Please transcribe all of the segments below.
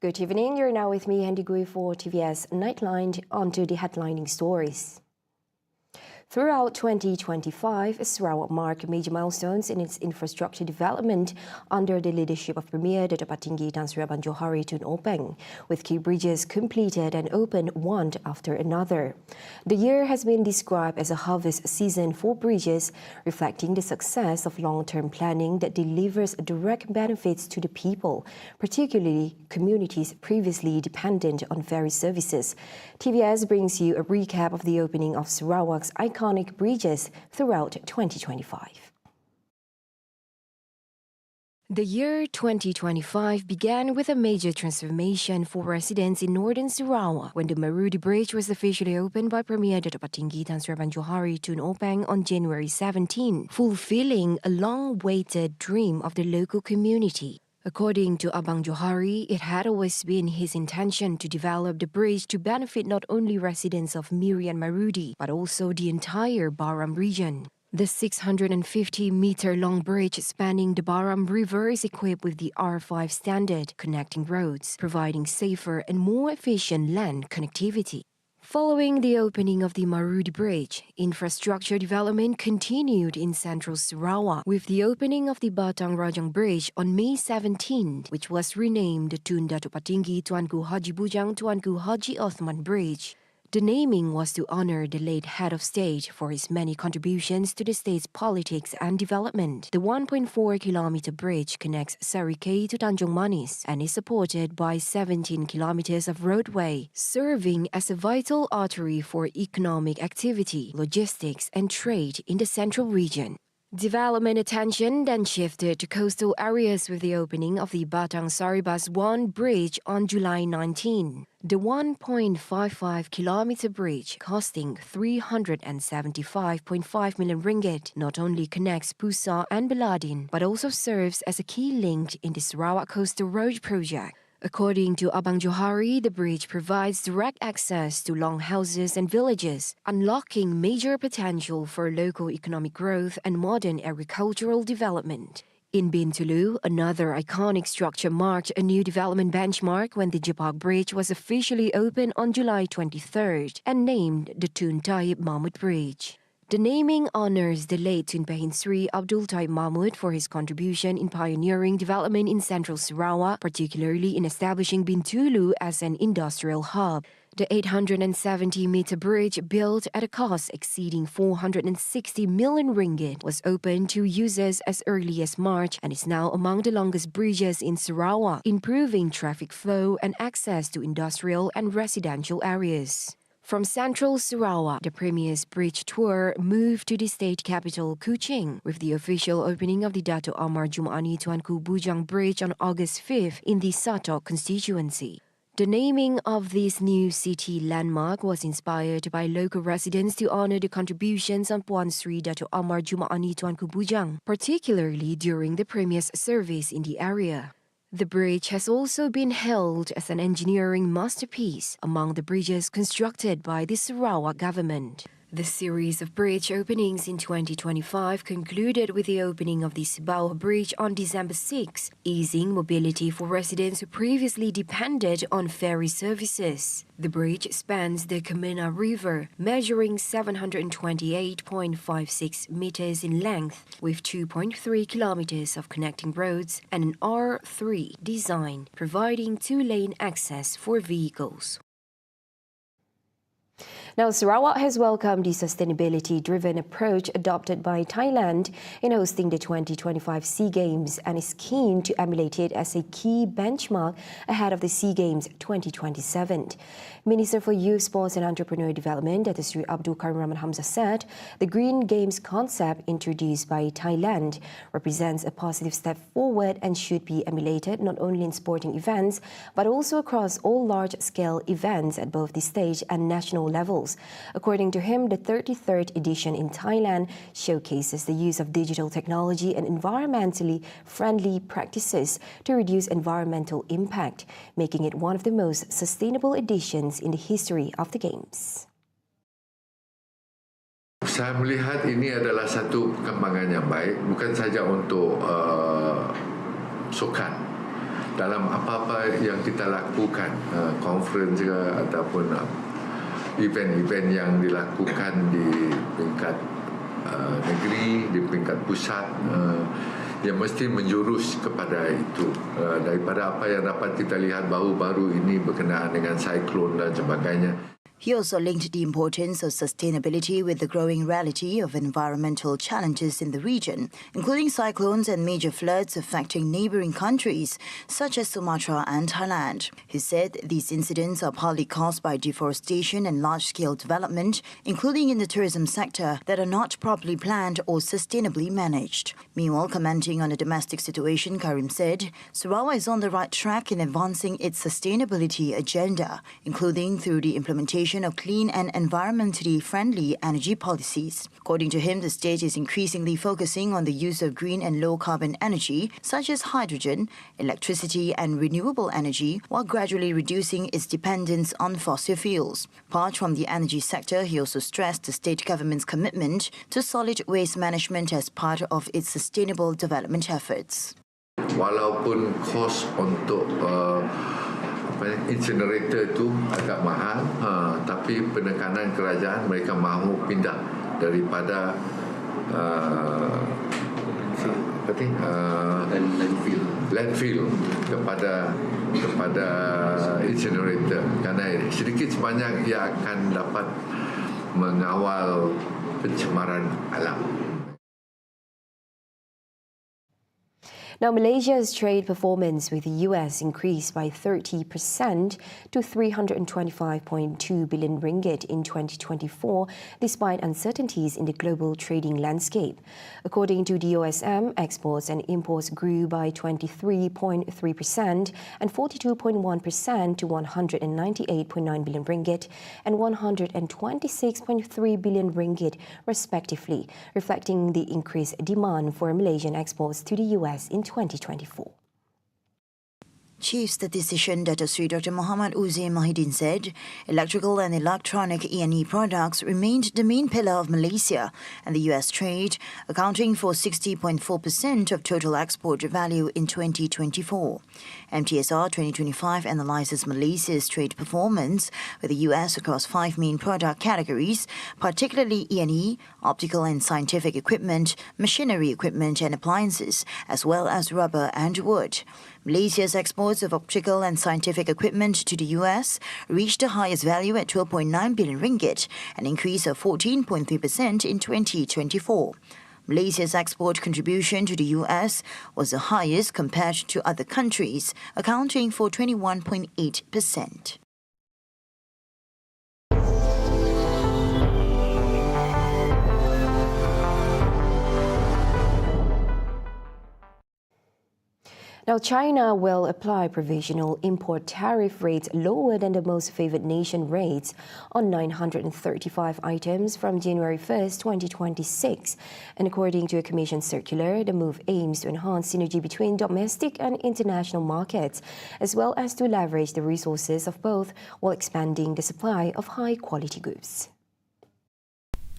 Good evening. You're now with me, Andy Gui, for TVS Nightline. On to the headlining stories. Throughout 2025, Sarawak marked major milestones in its infrastructure development under the leadership of Premier Dato' Patinggi Tan Sri Abang Johari Tun Openg, with key bridges completed and opened one after another. The year has been described as a harvest season for bridges, reflecting the success of long-term planning that delivers direct benefits to the people, particularly communities previously dependent on ferry services. TVS brings you a recap of the opening of Sarawak's iconic bridges throughout 2025. The year 2025 began with a major transformation for residents in northern Sarawak when the Marudi Bridge was officially opened by Premier Dato' Patinggi Tan Sri Abang Johari Tun Openg on January 17, fulfilling a long-awaited dream of the local community. According to Abang Johari, it had always been his intention to develop the bridge to benefit not only residents of Miri and Marudi, but also the entire Baram region. The 650-meter-long bridge spanning the Baram River is equipped with the R5 standard connecting roads, providing safer and more efficient land connectivity. Following the opening of the Marudi Bridge, infrastructure development continued in central Sarawak with the opening of the Batang Rajang Bridge on May 17, which was renamed Tun Dato' Patinggi Tuanku Haji Bujang Tuanku Haji Othman Bridge. The naming was to honor the late head of state for his many contributions to the state's politics and development. The 1.4-kilometer bridge connects Sarikei to Tanjung Manis and is supported by 17 kilometers of roadway, serving as a vital artery for economic activity, logistics, and trade in the central region. Development attention then shifted to coastal areas with the opening of the Batang Saribas 1 bridge on July 19. The 1.55-kilometer bridge, costing 375.5 million ringgit, not only connects Pusa and Beladin, but also serves as a key link in the Sarawak Coastal Road project. According to Abang Johari, the bridge provides direct access to longhouses and villages, unlocking major potential for local economic growth and modern agricultural development. In Bintulu, another iconic structure marked a new development benchmark when the Jepak Bridge was officially opened on July 23rd and named the Tun Taib Mahmud Bridge. The naming honors the late Tun Pehin Sri Abdul Taib Mahmud for his contribution in pioneering development in central Sarawak, particularly in establishing Bintulu as an industrial hub. The 870-meter bridge, built at a cost exceeding 460 million ringgit, was opened to users as early as March and is now among the longest bridges in Sarawak, improving traffic flow and access to industrial and residential areas. From central Sarawak, the Premier's bridge tour moved to the state capital, Kuching, with the official opening of the Dato' Amar Jum'ani Tuanku Bujang Bridge on August 5th in the Satok constituency. The naming of this new city landmark was inspired by local residents to honor the contributions of Puan Sri Dato' Amar Jum'ani Tuanku Bujang, particularly during the Premier's service in the area. The bridge has also been hailed as an engineering masterpiece among the bridges constructed by the Sarawak government. The series of bridge openings in 2025 concluded with the opening of the Sibau Bridge on December 6, easing mobility for residents who previously depended on ferry services. The bridge spans the Kemena River, measuring 728.56 meters in length, with 2.3 kilometers of connecting roads and an R3 design, providing two-lane access for vehicles. Now, Sarawak has welcomed the sustainability-driven approach adopted by Thailand in hosting the 2025 SEA Games and is keen to emulate it as a key benchmark ahead of the SEA Games 2027. Minister for Youth, Sports and Entrepreneurial Development, Dato' Sri Abdul Karim Rahman Hamzah, said the Green Games concept introduced by Thailand represents a positive step forward and should be emulated not only in sporting events, but also across all large-scale events at both the state and national levels. According to him, the 33rd edition in Thailand showcases the use of digital technology and environmentally friendly practices to reduce environmental impact, making it one of the most sustainable editions in the history of the Games. Saya melihat ini adalah satu perkembangan yang baik, bukan saja untuk sukan, dalam apa-apa yang kita lakukan, conference ke ataupun event-event yang dilakukan di peringkat negeri, di peringkat pusat, yang mesti menjurus kepada itu. Daripada apa yang dapat kita lihat baru-baru ini berkenaan dengan siklon dan sebagainya. He also linked the importance of sustainability with the growing reality of environmental challenges in the region, including cyclones and major floods affecting neighboring countries such as Sumatra and Thailand. He said these incidents are partly caused by deforestation and large-scale development, including in the tourism sector, that are not properly planned or sustainably managed. Meanwhile, commenting on the domestic situation, Karim said Sarawak is on the right track in advancing its sustainability agenda, including through the implementation of clean and environmentally friendly energy policies. According to him, the state is increasingly focusing on the use of green and low-carbon energy, such as hydrogen, electricity and renewable energy, while gradually reducing its dependence on fossil fuels. Apart from the energy sector, he also stressed the state government's commitment to solid waste management as part of its sustainable development efforts. Walaupun kos untuk incinerator itu agak mahal, tapi penekanan kerajaan mereka mahu pindah daripada landfill kepada incinerator, kerana sedikit sebanyak ia akan dapat mengawal pencemaran alam. Now, Malaysia's trade performance with the US increased by 30% to 325.2 billion ringgit in 2024, despite uncertainties in the global trading landscape. According to DOSM, exports and imports grew by 23.3% and 42.1% to 198.9 billion ringgit and 126.3 billion ringgit, respectively, reflecting the increased demand for Malaysian exports to the US in 2024. Chief Statistician Dr. Muhammad Uzair Mahidin said electrical and electronic E&E products remained the main pillar of Malaysia and the US trade, accounting for 60.4% of total export value in 2024. MTSR 2025 analyzes Malaysia's trade performance with the US across 5 main product categories, particularly E&E, optical and scientific equipment, machinery equipment and appliances, as well as rubber and wood. Malaysia's exports of optical and scientific equipment to the US reached the highest value at 12.9 billion ringgit, an increase of 14.3% in 2024. Malaysia's export contribution to the US was the highest compared to other countries, accounting for 21.8%. Now, China will apply provisional import tariff rates lower than the most favored nation rates on 935 items from January 1st, 2026. And according to a Commission circular, the move aims to enhance synergy between domestic and international markets, as well as to leverage the resources of both while expanding the supply of high-quality goods.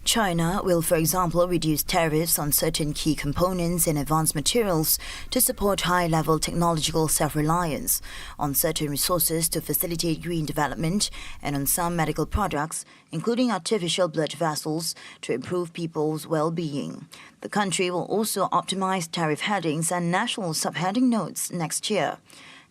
China will, for example, reduce tariffs on certain key components and advanced materials to support high-level technological self-reliance, on certain resources to facilitate green development, and on some medical products, including artificial blood vessels, to improve people's well-being. The country will also optimize tariff headings and national subheading notes next year.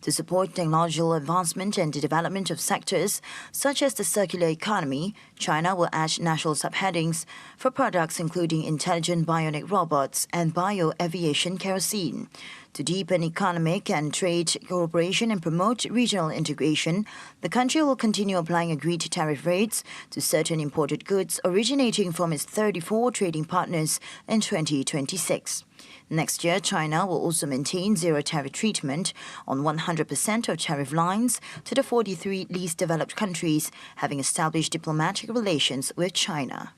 To support technological advancement and the development of sectors such as the circular economy, China will add national subheadings for products including intelligent bionic robots and bio-aviation kerosene. To deepen economic and trade cooperation and promote regional integration, the country will continue applying agreed tariff rates to certain imported goods originating from its 34 trading partners in 2026. Next year, China will also maintain zero tariff treatment on 100% of tariff lines to the 43 least developed countries having established diplomatic relations with China.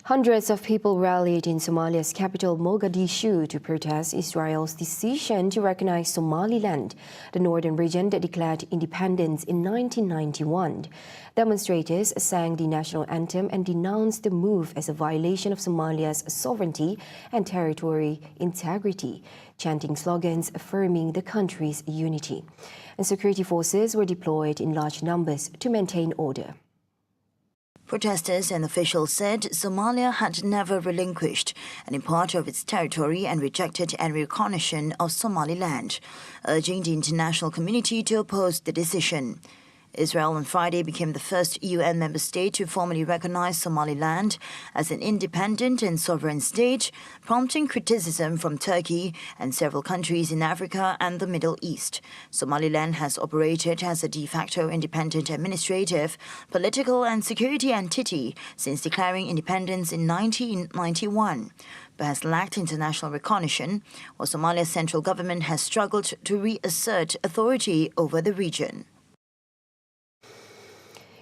Hundreds of people rallied in Somalia's capital Mogadishu to protest Israel's decision to recognize Somaliland, the northern region that declared independence in 1991. Demonstrators sang the national anthem and denounced the move as a violation of Somalia's sovereignty and territory integrity, chanting slogans affirming the country's unity. And security forces were deployed in large numbers to maintain order. Protesters and officials said Somalia had never relinquished any part of its territory and rejected any recognition of Somaliland, urging the international community to oppose the decision. Israel on Friday became the first UN member state to formally recognize Somaliland as an independent and sovereign state, prompting criticism from Turkey and several countries in Africa and the Middle East. Somaliland has operated as a de facto independent administrative, political and security entity since declaring independence in 1991, but has lacked international recognition, while Somalia's central government has struggled to reassert authority over the region.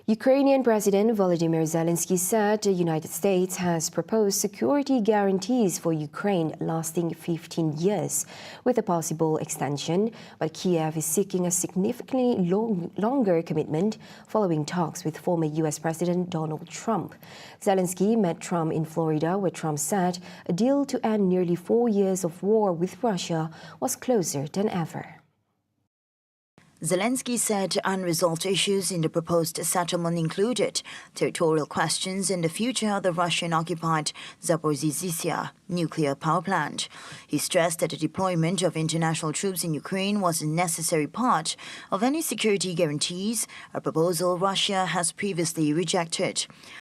Ukrainian President Volodymyr Zelensky said the United States has proposed security guarantees for Ukraine lasting 15 years, with a possible extension, but Kiev is seeking a significantly longer commitment following talks with former U.S. President Donald Trump. Zelensky met Trump in Florida, where Trump said a deal to end nearly 4 years of war with Russia was closer than ever. Zelensky said unresolved issues in the proposed settlement included territorial questions and the future of the Russian-occupied Zaporizhzhia nuclear power plant. He stressed that the deployment of international troops in Ukraine was a necessary part of any security guarantees, a proposal Russia has previously rejected.